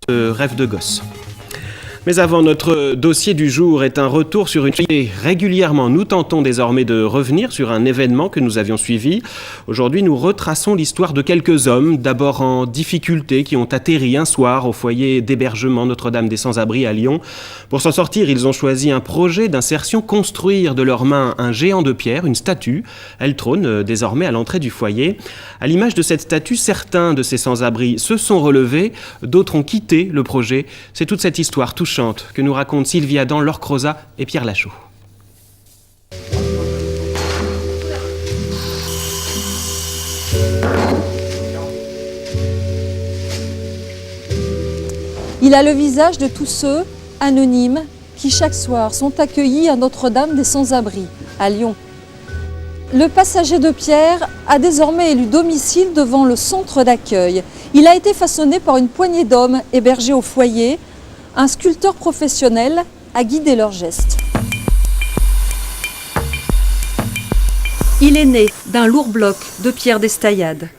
rêve de gosse. Mais avant, notre dossier du jour est un retour sur une fille. Régulièrement, nous tentons désormais de revenir sur un événement que nous avions suivi. Aujourd'hui, nous retraçons l'histoire de quelques hommes, d'abord en difficulté, qui ont atterri un soir au foyer d'hébergement Notre-Dame des Sans-Abris à Lyon. Pour s'en sortir, ils ont choisi un projet d'insertion, construire de leurs mains un géant de pierre, une statue. Elle trône désormais à l'entrée du foyer. À l'image de cette statue, certains de ces sans-abri se sont relevés, d'autres ont quitté le projet. C'est toute cette histoire touchante que nous racontent Sylvie Adam, Laure Crozat et Pierre Lachaud. Il a le visage de tous ceux, anonymes, qui chaque soir sont accueillis à Notre-Dame des Sans-Abris, à Lyon. Le passager de pierre a désormais élu domicile devant le centre d'accueil. Il a été façonné par une poignée d'hommes hébergés au foyer. Un sculpteur professionnel a guidé leurs gestes. Il est né d'un lourd bloc de pierre d'Estaillade.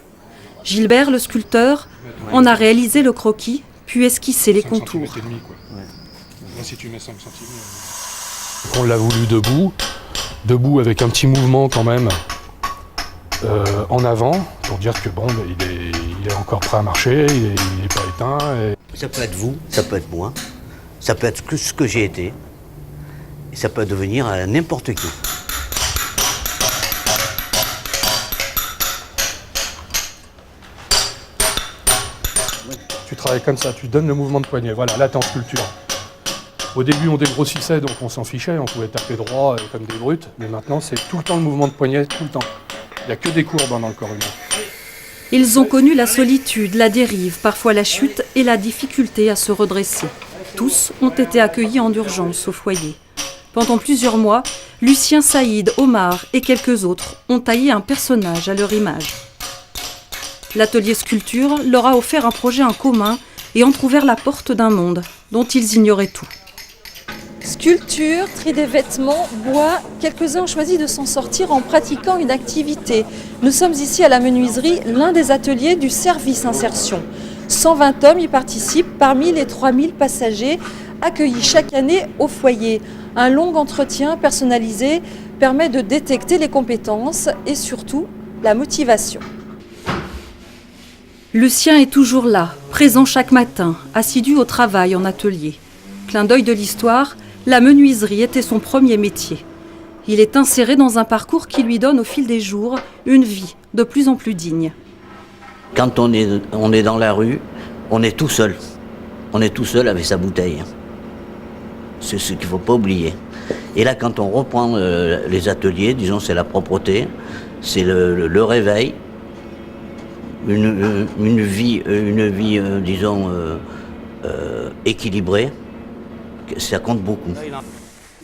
Gilbert, le sculpteur, en a réalisé le croquis, puis esquissé les contours. Là, si tu mets 5 cm. On l'a voulu debout avec un petit mouvement quand même en avant, pour dire que bon, il est encore prêt à marcher, il n'est pas éteint. Et... Ça peut être vous, ça peut être moi, ça peut être ce que j'ai été, et ça peut devenir n'importe qui. Tu travailles comme ça, tu donnes le mouvement de poignet, voilà, là t'es en sculpture. Au début on dégrossissait, donc on s'en fichait, on pouvait taper droit comme des brutes, mais maintenant c'est tout le temps le mouvement de poignet, tout le temps. Il n'y a que des courbes dans le corps humain. Ils ont connu la solitude, la dérive, parfois la chute et la difficulté à se redresser. Tous ont été accueillis en urgence au foyer. Pendant plusieurs mois, Lucien, Saïd, Omar et quelques autres ont taillé un personnage à leur image. L'atelier sculpture leur a offert un projet en commun et entrouvert la porte d'un monde dont ils ignoraient tout. Sculpture, tri des vêtements, bois, quelques-uns ont choisi de s'en sortir en pratiquant une activité. Nous sommes ici à la menuiserie, l'un des ateliers du service insertion. 120 hommes y participent parmi les 3000 passagers accueillis chaque année au foyer. Un long entretien personnalisé permet de détecter les compétences et surtout la motivation. Lucien est toujours là, présent chaque matin, assidu au travail en atelier. Clin d'œil de l'histoire, la menuiserie était son premier métier. Il est inséré dans un parcours qui lui donne au fil des jours une vie de plus en plus digne. Quand on est dans la rue, on est tout seul. On est tout seul avec sa bouteille. C'est ce qu'il ne faut pas oublier. Et là, quand on reprend les ateliers, disons, c'est la propreté, c'est le réveil, une vie disons, équilibrée. Ça compte beaucoup.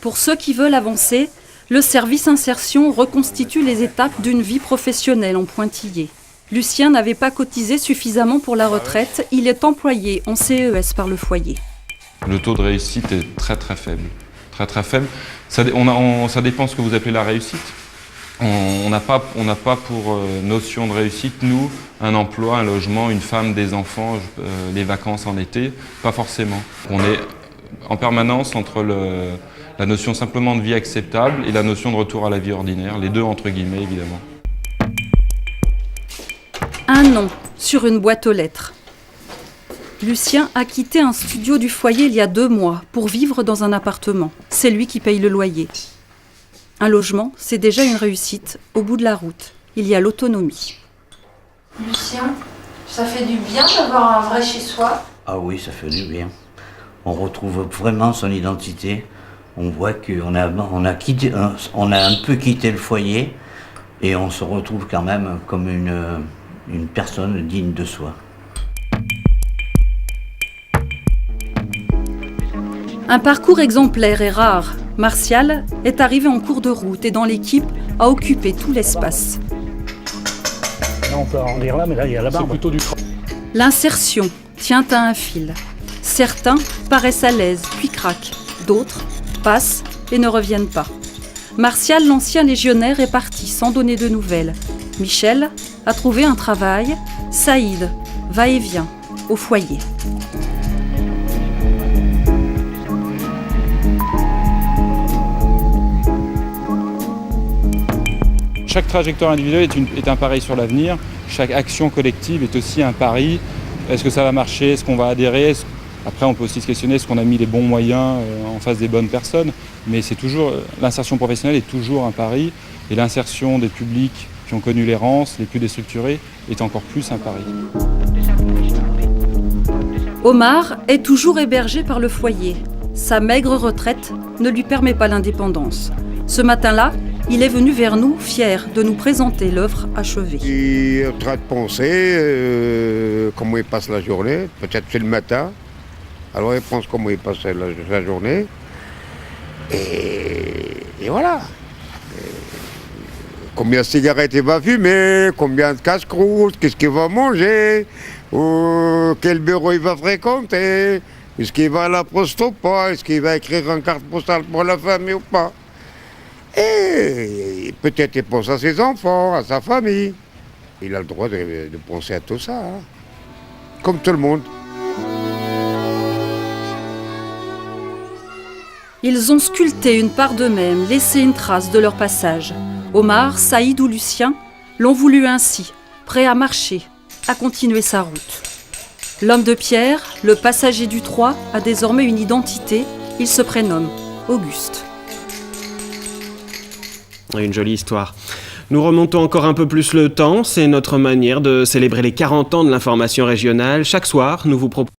Pour ceux qui veulent avancer, le service insertion reconstitue les étapes d'une vie professionnelle en pointillé. Lucien n'avait pas cotisé suffisamment pour la retraite. Il est employé en CES par le foyer. Le taux de réussite est très très faible. Très très faible. Ça dépend de ce que vous appelez la réussite. On n'a pas pour notion de réussite, nous, un emploi, un logement, une femme, des enfants, les vacances en été. Pas forcément. On est en permanence entre la notion simplement de vie acceptable et la notion de retour à la vie ordinaire, les deux entre guillemets évidemment. Un nom sur une boîte aux lettres. Lucien a quitté un studio du foyer il y a 2 mois pour vivre dans un appartement. C'est lui qui paye le loyer. Un logement, c'est déjà une réussite. Au bout de la route, il y a l'autonomie. Lucien, ça fait du bien d'avoir un vrai chez soi. Ah oui, ça fait du bien. On retrouve vraiment son identité. On voit qu'on a un peu quitté le foyer et on se retrouve quand même comme une personne digne de soi. Un parcours exemplaire et rare. Martial est arrivé en cours de route et dans l'équipe a occupé tout l'espace. Là, on peut en lire là, mais là, il y a la barbe. C'est plutôt du L'insertion tient à un fil. Certains paraissent à l'aise, puis craquent. D'autres passent et ne reviennent pas. Martial, l'ancien légionnaire, est parti sans donner de nouvelles. Michel a trouvé un travail. Saïd va et vient au foyer. chaque trajectoire individuelle est un pari sur l'avenir. Chaque action collective est aussi un pari. Est-ce que ça va marcher? Est-ce qu'on va adhérer? Après, on peut aussi se questionner, est-ce qu'on a mis les bons moyens en face des bonnes personnes? Mais c'est toujours, l'insertion professionnelle est toujours un pari. Et l'insertion des publics qui ont connu l'errance, les plus déstructurés, est encore plus un pari. Omar est toujours hébergé par le foyer. Sa maigre retraite ne lui permet pas l'indépendance. Ce matin-là, il est venu vers nous, fier de nous présenter l'œuvre achevée. Il est en train de penser comment il passe la journée. Peut-être c'est le matin. Alors il pense comment il passe la journée. Et voilà. Combien de cigarettes il va fumer, combien de casse-croûtes, qu'est-ce qu'il va manger, ou quel bureau il va fréquenter, est-ce qu'il va à la poste ou pas, est-ce qu'il va écrire une carte postale pour la famille ou pas. Et peut-être il pense à ses enfants, à sa famille. Il a le droit de penser à tout ça, hein. Comme tout le monde. Ils ont sculpté une part d'eux-mêmes, laissé une trace de leur passage. Omar, Saïd ou Lucien l'ont voulu ainsi, prêt à marcher, à continuer sa route. L'homme de pierre, le passager du Troie, a désormais une identité. Il se prénomme Auguste. Une jolie histoire. Nous remontons encore un peu plus le temps. C'est notre manière de célébrer les 40 ans de l'information régionale. Chaque soir, nous vous proposons